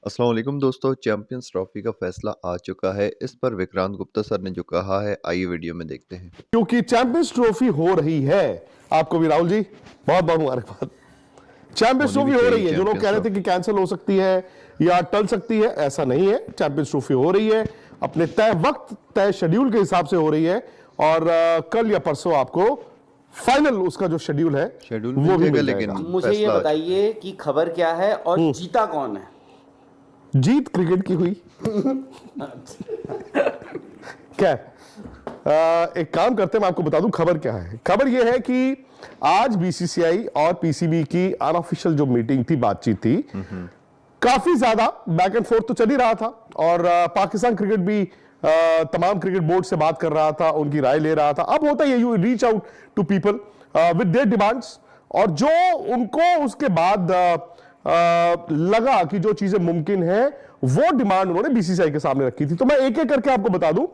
अस्सलाम वालेकुम दोस्तों, चैंपियंस ट्रॉफी का फैसला आ चुका है। इस पर विक्रांत गुप्ता सर ने जो कहा है, आइए वीडियो में देखते हैं। क्योंकि चैंपियंस ट्रॉफी हो रही है। आपको भी राहुल जी बहुत बहुत मुबारकबाद। चैंपियंस होनी भी ट्रॉफी हो रही चाहिए है। जो लोग चैंपियंस कह रहे थे कि ट्रॉफी। कैंसिल हो सकती है या टल सकती है, ऐसा नहीं है। चैंपियंस ट्रॉफी हो रही है, अपने तय वक्त तय शेड्यूल के हिसाब से हो रही है। और कल या परसों आपको फाइनल उसका जो शेड्यूल है शेड्यूल वो मिल भी जाएगा, मिल जाएगा। लेकिन मुझे ये फैसला आ चुका है। बताइए कि खबर क्या है और जीता कौन है। जीत क्रिकेट की हुई। क्या एक काम करते हैं, मैं आपको बता दूं खबर क्या है। खबर यह है कि आज बीसीसीआई और पीसीबी की अनऑफिशियल जो मीटिंग थी, बातचीत थी, काफी ज्यादा बैक एंड फोर्थ तो चल ही रहा था। और पाकिस्तान क्रिकेट भी तमाम क्रिकेट बोर्ड से बात कर रहा था, उनकी राय ले रहा था। अब होता है you reach out to people with their demands, और जो उनको उसके बाद लगा कि जो चीजें मुमकिन है वो डिमांड उन्होंने बीसीसीआई के सामने रखी थी। तो मैं एक एक करके आपको बता दूं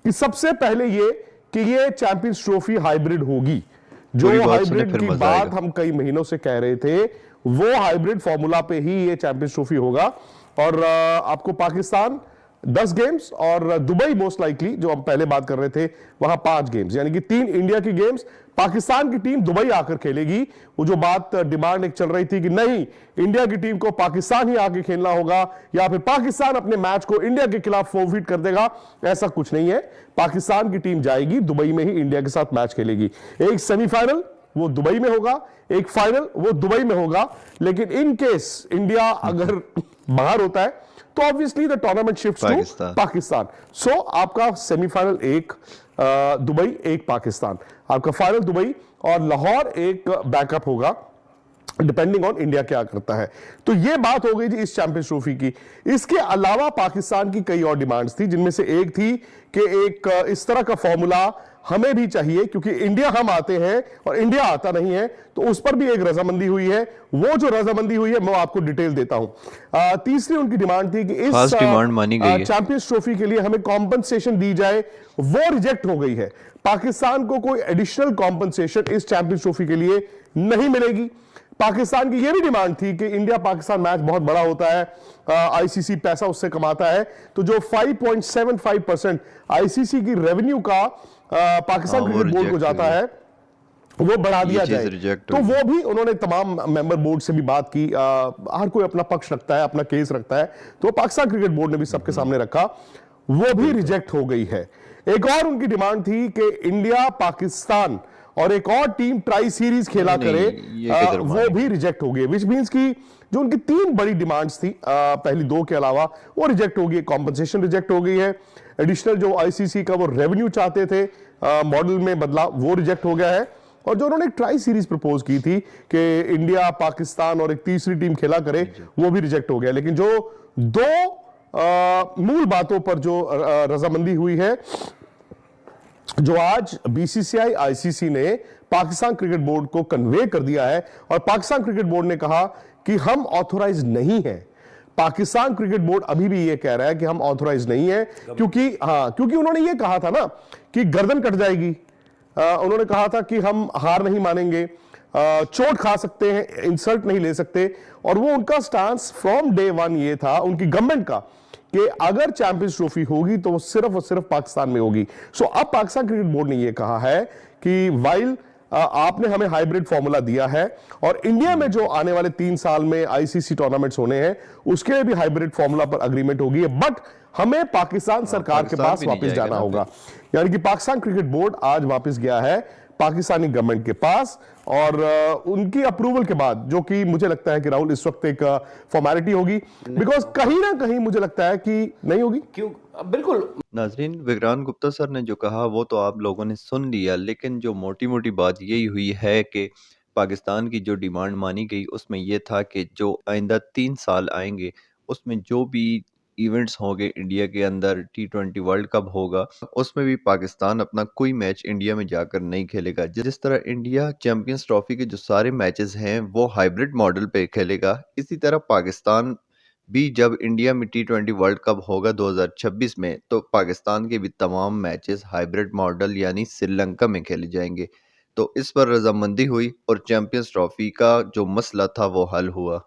कि सबसे पहले ये कि ये चैंपियंस ट्रॉफी हाइब्रिड होगी। जो पूरी बात सुने हाइब्रिड फिर की मजा बात आएगा। हम कई महीनों से कह रहे थे, वो हाइब्रिड फॉर्मूला पे ही ये चैंपियंस ट्रॉफी होगा। और आपको पाकिस्तान 10 गेम्स और दुबई मोस्ट लाइकली, जो हम पहले बात कर रहे थे, वहां 5 गेम्स, यानी कि 3 इंडिया की गेम्स, पाकिस्तान की टीम दुबई आकर खेलेगी। वो जो बात डिमांड एक चल रही थी कि नहीं, इंडिया की टीम को पाकिस्तान ही आके खेलना होगा या फिर पाकिस्तान अपने मैच को इंडिया के खिलाफ फॉरफिट कर देगा, ऐसा कुछ नहीं है। पाकिस्तान की टीम जाएगी दुबई में ही इंडिया के साथ मैच खेलेगी। एक सेमीफाइनल वो दुबई में होगा, एक फाइनल वो दुबई में होगा। लेकिन इन केस इंडिया अगर बाहर होता है तो obviously the tournament shifts to Pakistan. So आपका सेमीफाइनल एक दुबई, एक पाकिस्तान, आपका फाइनल दुबई और लाहौर एक बैकअप होगा, डिपेंडिंग ऑन इंडिया क्या करता है। तो ये बात हो गई जी इस चैंपियंस ट्रॉफी की। इसके अलावा पाकिस्तान की कई और डिमांड्स थी, जिनमें से एक थी कि एक इस तरह का फॉर्मूला हमें भी चाहिए, क्योंकि इंडिया हम आते हैं और इंडिया आता नहीं है। तो उस पर भी एक रजामंदी हुई है। वो जो रजामंदी हुई है मैं आपको डिटेल देता हूं। तीसरी उनकी डिमांड थी कि इस खास डिमांड मानी गई है। चैंपियंस ट्रॉफी के लिए हमें कॉम्पनसेशन दी जाए, वो रिजेक्ट हो गई है। पाकिस्तान को कोई एडिशनल कॉम्पनसेशन इस चैंपियंस ट्रॉफी के लिए नहीं मिलेगी। पाकिस्तान की यह भी डिमांड थी कि इंडिया पाकिस्तान मैच बहुत बड़ा होता है, आईसीसी पैसा उससे कमाता है, तो जो 5.75% आईसीसी की रेवेन्यू का पाकिस्तान क्रिकेट बोर्ड को जाता है वो बढ़ा दिया जाए। तो वो भी उन्होंने तमाम मेंबर बोर्ड से भी बात की। हर कोई अपना पक्ष रखता है, अपना केस रखता है, तो पाकिस्तान क्रिकेट बोर्ड ने भी सबके सामने रखा, वो भी रिजेक्ट हो गई है। एक और उनकी डिमांड थी कि इंडिया पाकिस्तान और एक और टीम ट्राई सीरीज खेला करे, वो भी रिजेक्ट हो गई। विच मींस की जो उनकी 3 बड़ी डिमांड्स थी, पहली 2 के अलावा, वो रिजेक्ट हो गई। कॉम्पनसेशन रिजेक्ट हो गई है, एडिशनल जो आईसीसी का वो रेवेन्यू चाहते थे मॉडल में बदलाव, वो रिजेक्ट हो गया है। और जो उन्होंने एक ट्राई सीरीज प्रपोज की थी कि इंडिया पाकिस्तान और एक तीसरी टीम खेला करे, वो भी रिजेक्ट हो गया। लेकिन जो 2 मूल बातों पर जो रजामंदी हुई है, जो आज बीसीसीआई आईसीसी ने पाकिस्तान क्रिकेट बोर्ड को कन्वे कर दिया है, और पाकिस्तान क्रिकेट बोर्ड ने कहा कि हम ऑथोराइज नहीं है। पाकिस्तान क्रिकेट बोर्ड अभी भी यह कह रहा है कि हम ऑथोराइज नहीं है, क्योंकि उन्होंने यह कहा था ना कि गर्दन कट जाएगी। उन्होंने कहा था कि हम हार नहीं मानेंगे, चोट खा सकते हैं, इंसल्ट नहीं ले सकते। और वो उनका स्टांस फ्रॉम डे 1 ये था उनकी गवर्नमेंट का कि अगर चैंपियंस ट्रॉफी होगी तो वो सिर्फ और सिर्फ पाकिस्तान में होगी। सो अब पाकिस्तान क्रिकेट बोर्ड ने यह कहा है कि वाइल आपने हमें हाइब्रिड फॉर्मूला दिया है, और इंडिया में जो आने वाले 3 साल में आईसीसी टूर्नामेंट्स होने हैं उसके लिए भी हाइब्रिड फॉर्मूला पर अग्रीमेंट होगी है, बट हमें पाकिस्तान सरकार के पास वापस जाना होगा। यानी कि पाकिस्तान क्रिकेट बोर्ड आज वापस गया है पाकिस्तानी गवर्नमेंट के पास, और उनकी अप्रूवल के बाद, जो कि मुझे लगता है कि राहुल इस वक्त एक फॉर्मेलिटी होगी, बिकॉज कहीं ना कहीं मुझे लगता है कि नहीं होगी। क्यों? बिल्कुल। नाजरीन, विक्रांत गुप्ता सर ने जो कहा वो तो आप लोगों ने सुन लिया, लेकिन जो मोटी मोटी बात यही हुई है कि पाकिस्तान की जो डिमांड मानी गई उसमें यह था कि जो आइंदा 3 साल आएंगे उसमें जो भी इवेंट्स होंगे इंडिया के अंदर, T20 वर्ल्ड कप होगा, उसमें भी पाकिस्तान अपना कोई मैच इंडिया में जाकर नहीं खेलेगा। जिस तरह इंडिया चैंपियंस ट्रॉफी के जो सारे मैचेस हैं वो हाइब्रिड मॉडल पे खेलेगा, इसी तरह पाकिस्तान भी जब इंडिया में T20 वर्ल्ड कप होगा 2026 में, तो पाकिस्तान के भी तमाम मैचेस हाइब्रिड मॉडल यानी श्रीलंका में खेले जाएंगे। तो इस पर रजामंदी हुई और चैंपियंस ट्रॉफी का जो मसला था वो हल हुआ।